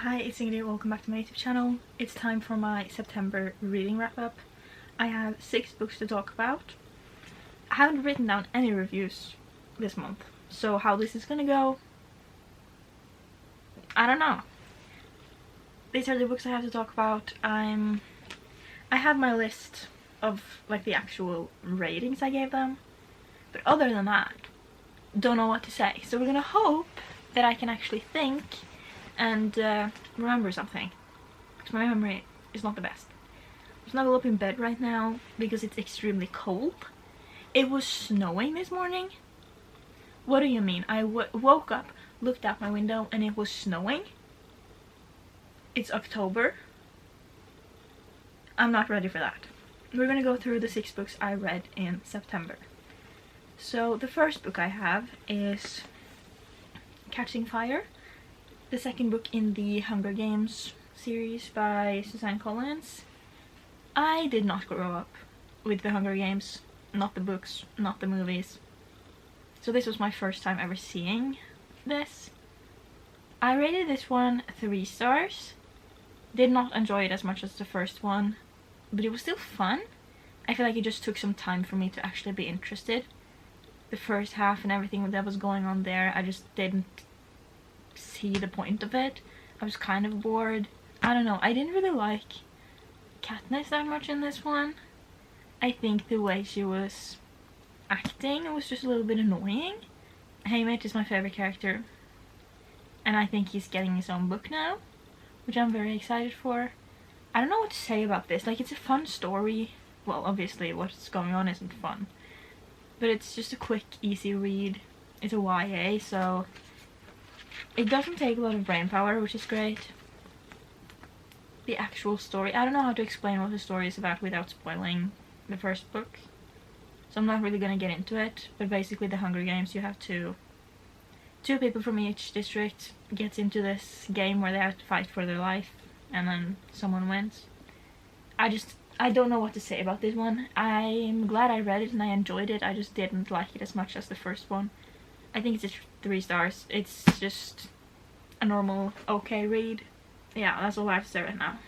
Hi, it's Ingrid, welcome back to my YouTube channel. It's time for my September reading wrap up. I have 6 books to talk about. I haven't written down any reviews this month, so how this is gonna go, I don't know. These are the books I have to talk about. I have my list of like the actual ratings I gave them, but other than that, don't know what to say. So we're gonna hope that I can actually think and remember something, because my memory is not the best. I'm snuggled up in bed right now because it's extremely cold. It was snowing this morning. What do you mean? I woke up, looked out my window, and it was snowing? It's October. I'm not ready for that. We're gonna go through the 6 books I read in September. So the first book I have is Catching Fire, the second book in the Hunger Games series by Suzanne Collins. I did not grow up with the Hunger Games, not the books, not the movies. So this was my first time ever seeing this. I rated this one 3 stars. Did not enjoy it as much as the first one, but it was still fun. I feel like it just took some time for me to actually be interested. The first half and everything that was going on there, I just didn't see the point of it. I was kind of bored. I don't know, I didn't really like Katniss that much in this one. I think the way she was acting was just a little bit annoying. Haymitch is my favorite character, and I think he's getting his own book now, which I'm very excited for. I don't know what to say about this. Like, it's a fun story. Well, obviously what's going on isn't fun, but it's just a quick, easy read. It's a YA, so it doesn't take a lot of brain power, which is great. The actual story, I don't know how to explain what the story is about without spoiling the first book, so I'm not really gonna get into it. But basically, the Hunger Games, you have two people from each district gets into this game where they have to fight for their life, and then someone wins. I don't know what to say about this one. I'm glad I read it and I enjoyed it. I just didn't like it as much as the first one. I think it's 3 stars. It's just a normal, okay read. Yeah, that's all I have to say right now.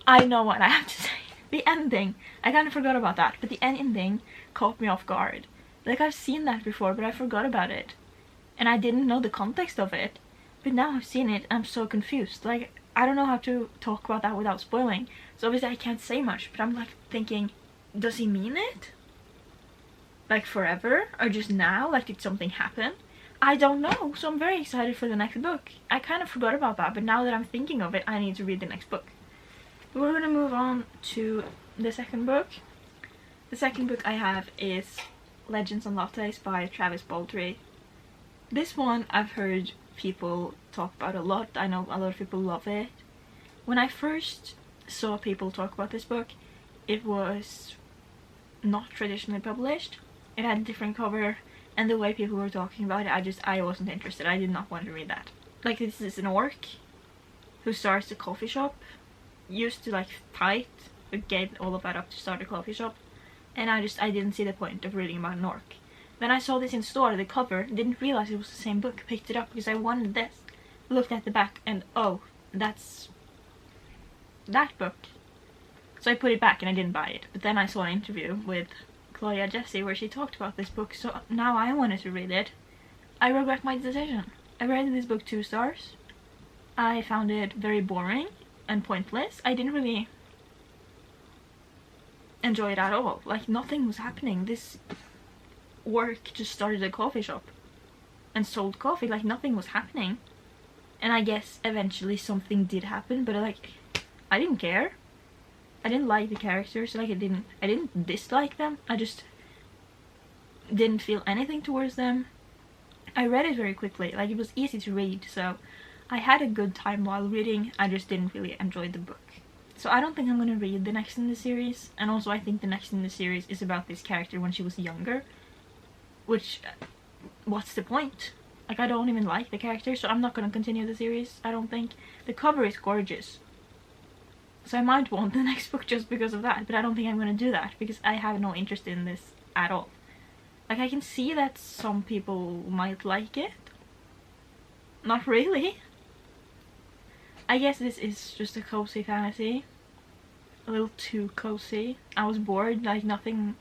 I know what I have to say. The ending. I kind of forgot about that, but the ending caught me off guard. Like, I've seen that before, but I forgot about it. And I didn't know the context of it. But now I've seen it, I'm so confused. Like, I don't know how to talk about that without spoiling. So obviously I can't say much, but I'm like thinking, does he mean it? Like forever? Or just now? Like, did something happen? I don't know, so I'm very excited for the next book. I kind of forgot about that, but now that I'm thinking of it, I need to read the next book. We're gonna move on to the second book. The second book I have is Legends and Lattes by Travis Baldree. This one I've heard people talk about a lot. I know a lot of people love it. When I first saw people talk about this book, it was not traditionally published. It had a different cover, and the way people were talking about it, I wasn't interested. I did not want to read that. Like, this is an orc who starts a coffee shop, used to like fight, but gave all of that up to start a coffee shop, and I didn't see the point of reading about an orc. Then I saw this in store, the cover, didn't realize it was the same book, picked it up because I wanted this, looked at the back, and oh, that's that book. So I put it back and I didn't buy it. But then I saw an interview with Claudia Jessie where she talked about this book, so now I wanted to read it. I regret my decision. I rated this book 2 stars. I found it very boring and pointless. I didn't really enjoy it at all. Like, nothing was happening. This work just started a coffee shop and sold coffee. Like, nothing was happening. And I guess eventually something did happen, but like, I didn't care. I didn't like the characters. Like, I didn't dislike them. I just didn't feel anything towards them. I read it very quickly. Like, it was easy to read, so I had a good time while reading. I just didn't really enjoy the book. So I don't think I'm gonna read the next in the series. And also I think the next in the series is about this character when she was younger, which, what's the point? Like, I don't even like the character, so I'm not gonna continue the series, I don't think. The cover is gorgeous, so I might want the next book just because of that, but I don't think I'm gonna do that because I have no interest in this at all. Like, I can see that some people might like it, Not really. I guess this is just a cozy fantasy. A little too cozy. I was bored, like nothing.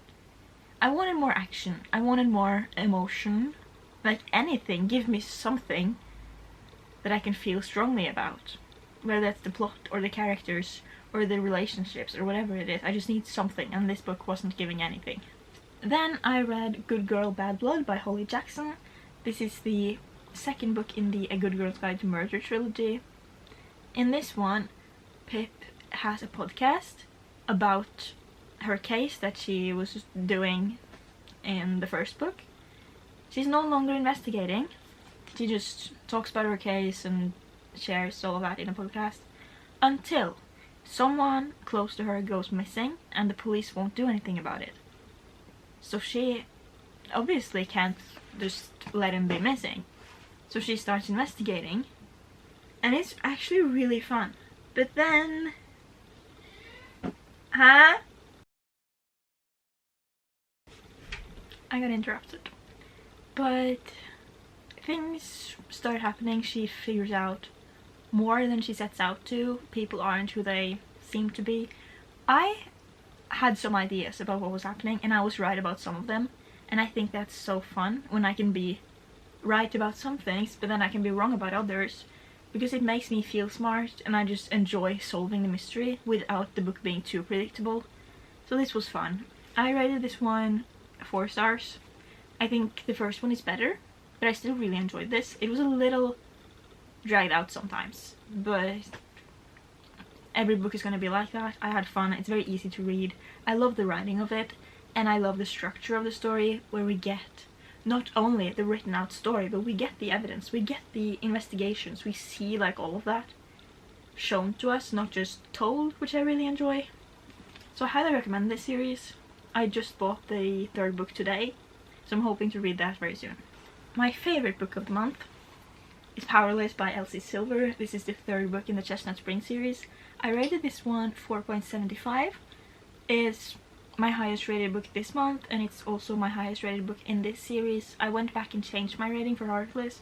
I wanted more action. I wanted more emotion. Like anything, give me something that I can feel strongly about. Whether that's the plot or the characters or the relationships or whatever it is. I just need something, and this book wasn't giving anything. Then I read Good Girl Bad Blood by Holly Jackson. This is the second book in the A Good Girl's Guide to Murder trilogy. In this one, Pip has a podcast about her case that she was doing in the first book. She's no longer investigating. She just talks about her case and shares all of that in a podcast until someone close to her goes missing and the police won't do anything about it. So she obviously can't just let him be missing. So she starts investigating, and it's actually really fun. But then... I got interrupted. But things start happening. She figures out more than she sets out to. People aren't who they seem to be. I had some ideas about what was happening, and I was right about some of them. And I think that's so fun when I can be right about some things, but then I can be wrong about others, because it makes me feel smart and I just enjoy solving the mystery without the book being too predictable. So this was fun. I rated this one 4 stars. I think the first one is better, but I still really enjoyed this. It was a little dragged out sometimes, but every book is going to be like that. I had fun. It's very easy to read. I love the writing of it, and I love the structure of the story, where we get not only the written out story, but we get the evidence, we get the investigations, we see like all of that shown to us, not just told, which I really enjoy. So I highly recommend this series. I just bought the 3rd book today, so I'm hoping to read that very soon. My favorite book of the month is Powerless by Elsie Silver. This is the 3rd book in the Chestnut Spring series. I rated this one 4.75. It's my highest rated book this month, and it's also my highest rated book in this series. I went back and changed my rating for Heartless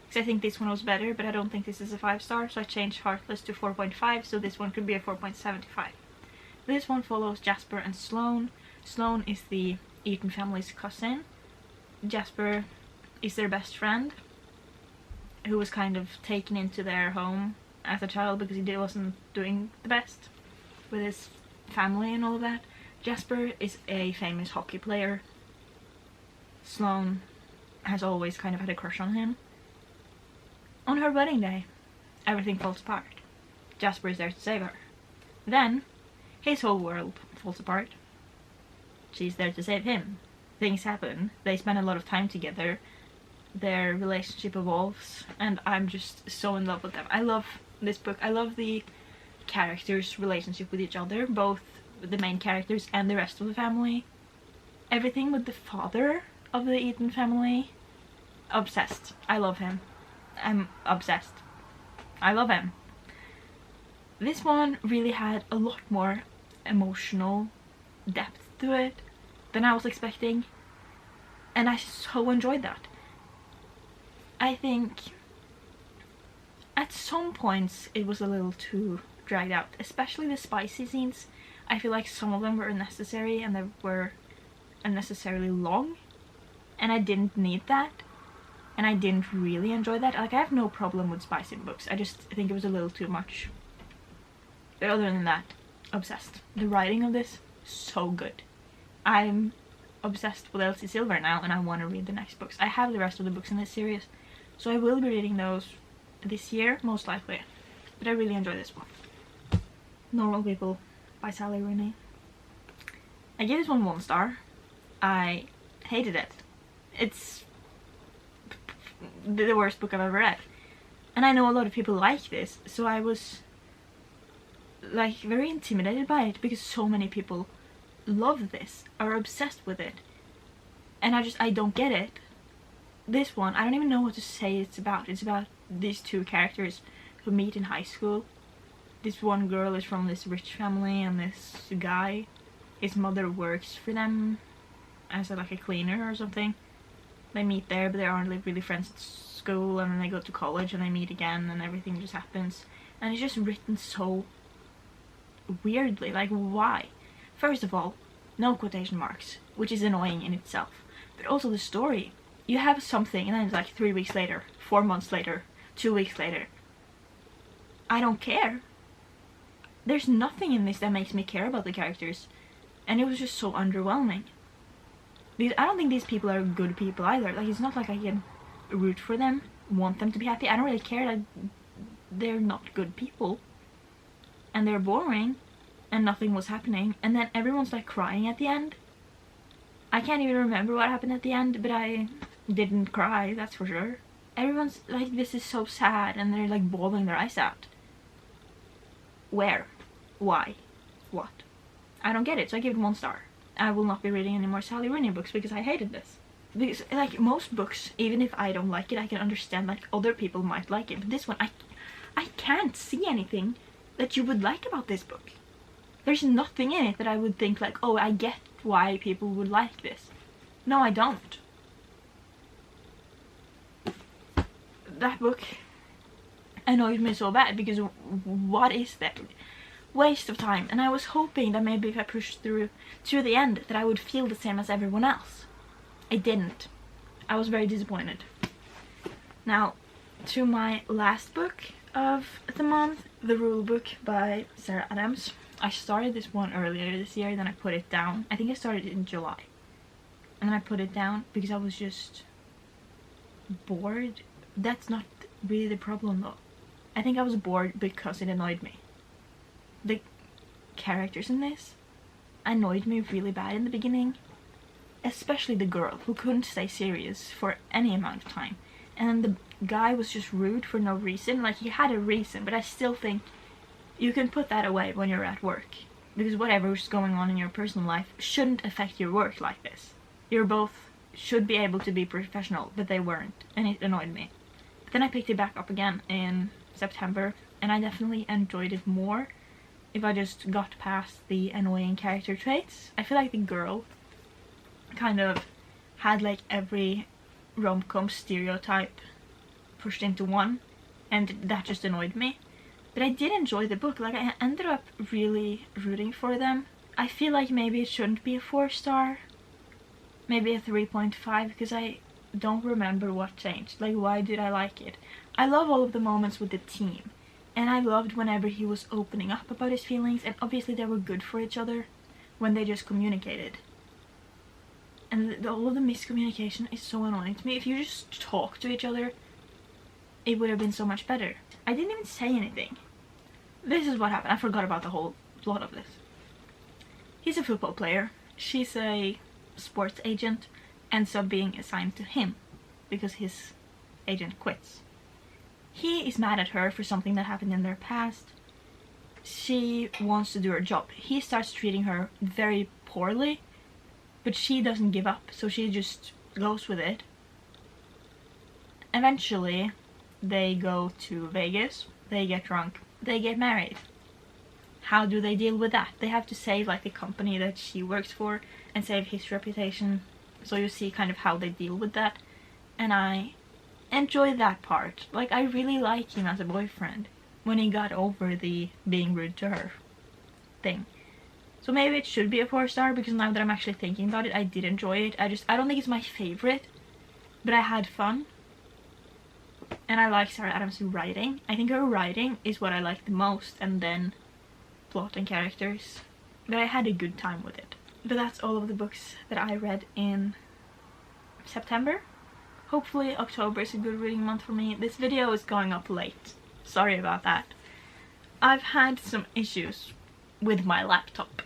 because I think this one was better, but I don't think this is a 5-star, so I changed Heartless to 4.5, so this one could be a 4.75. This one follows Jasper and Sloane. Sloane is the Eaton family's cousin. Jasper is their best friend, who was kind of taken into their home as a child because he wasn't doing the best with his family and all of that. Jasper is a famous hockey player. Sloane has always kind of had a crush on him. On her wedding day, everything falls apart. Jasper is there to save her. Then, his whole world falls apart. She's there to save him. Things happen. They spend a lot of time together. Their relationship evolves, and I'm just so in love with them. I love this book. I love the characters' relationship with each other, both the main characters and the rest of the family. Everything with the father of the Eaton family. Obsessed. I love him. I'm obsessed. I love him. This one really had a lot more emotional depth to it than I was expecting, and I so enjoyed that. I think at some points it was a little too dragged out, especially the spicy scenes. I feel like some of them were unnecessary, and they were unnecessarily long, and I didn't need that, and I didn't really enjoy that. Like, I have no problem with spicy books, I just think it was a little too much. But other than that, obsessed. The writing of this, so good. I'm obsessed with Elsie Silver now, and I want to read the next books. I have the rest of the books in this series, so I will be reading those this year, most likely. But I really enjoy this one. Normal People by Sally Rooney. I gave this one 1 star. I hated it. It's the worst book I've ever read. And I know a lot of people like this, so I was like very intimidated by it because so many people love this, are obsessed with it. And I don't get it. This one, I don't even know what to say it's about. It's about these 2 characters who meet in high school. This one girl is from this rich family, and this guy, his mother works for them as like a cleaner or something. They meet there, but they aren't like really friends at school and then they go to college and they meet again and everything just happens. And it's just written so weirdly. Like, why? First of all, no quotation marks, which is annoying in itself. But also the story. You have something and then it's like 3 weeks later, 4 months later, 2 weeks later. I don't care. There's nothing in this that makes me care about the characters. And it was just so underwhelming. Because I don't think these people are good people either. Like, it's not like I can root for them, want them to be happy. I don't really care that they're not good people. And they're boring. And nothing was happening. And then everyone's like crying at the end. I can't even remember what happened at the end, but I didn't cry, that's for sure. Everyone's like, this is so sad, and they're like bawling their eyes out. Where? Why? What? I don't get it, so I give it 1 star. I will not be reading any more Sally Rooney books because I hated this. Because, like, most books, even if I don't like it, I can understand, like, other people might like it. But this one, I can't see anything that you would like about this book. There's nothing in it that I would think, like, oh, I get why people would like this. No, I don't. That book annoyed me so bad because what is that? Waste of time. And I was hoping that maybe if I pushed through to the end that I would feel the same as everyone else. I didn't. I was very disappointed. Now, to my last book of the month, The Rule Book by Sarah Adams. I started this one earlier this year, then I put it down. I think I started in July. And then I put it down because I was just bored. That's not really the problem though. I think I was bored because it annoyed me. The characters in this annoyed me really bad in the beginning. Especially the girl who couldn't stay serious for any amount of time. And the guy was just rude for no reason. Like, he had a reason, but I still think you can put that away when you're at work. Because whatever's going on in your personal life shouldn't affect your work like this. You're both should be able to be professional, but they weren't. And it annoyed me. But then I picked it back up again in September. And I definitely enjoyed it more if I just got past the annoying character traits. I feel like the girl kind of had like every rom-com stereotype pushed into one. And that just annoyed me. But I did enjoy the book. Like, I ended up really rooting for them. I feel like maybe it shouldn't be a 4-star. Maybe a 3.5 because I don't remember what changed. Like, why did I like it? I love all of the moments with the team. And I loved whenever he was opening up about his feelings. And obviously they were good for each other when they just communicated. And all of the miscommunication is so annoying to me. If you just talk to each other, it would have been so much better. I didn't even say anything. This is what happened. I forgot about the whole plot of this. He's a football player. She's a sports agent. Ends up being assigned to him because his agent quits. He is mad at her for something that happened in their past. She wants to do her job. He starts treating her very poorly, but she doesn't give up, so she just goes with it. Eventually, they go to Vegas, they get drunk, they get married. How do they deal with that? They have to save like the company that she works for and save his reputation. So you see kind of how they deal with that. And I enjoy that part. Like, I really like him as a boyfriend when he got over the being rude to her thing. So maybe it should be a 4-star because now that I'm actually thinking about it, I did enjoy it. I don't think it's my favorite, but I had fun. And I like Sarah Adams' writing. I think her writing is what I like the most, and then plot and characters. But I had a good time with it. But that's all of the books that I read in September. Hopefully October is a good reading month for me. This video is going up late. Sorry about that. I've had some issues with my laptop.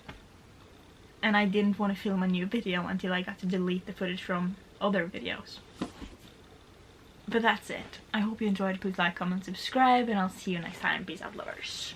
And I didn't want to film a new video until I got to delete the footage from other videos. But that's it. I hope you enjoyed. Please like, comment, subscribe, and I'll see you next time. Peace out, lovers.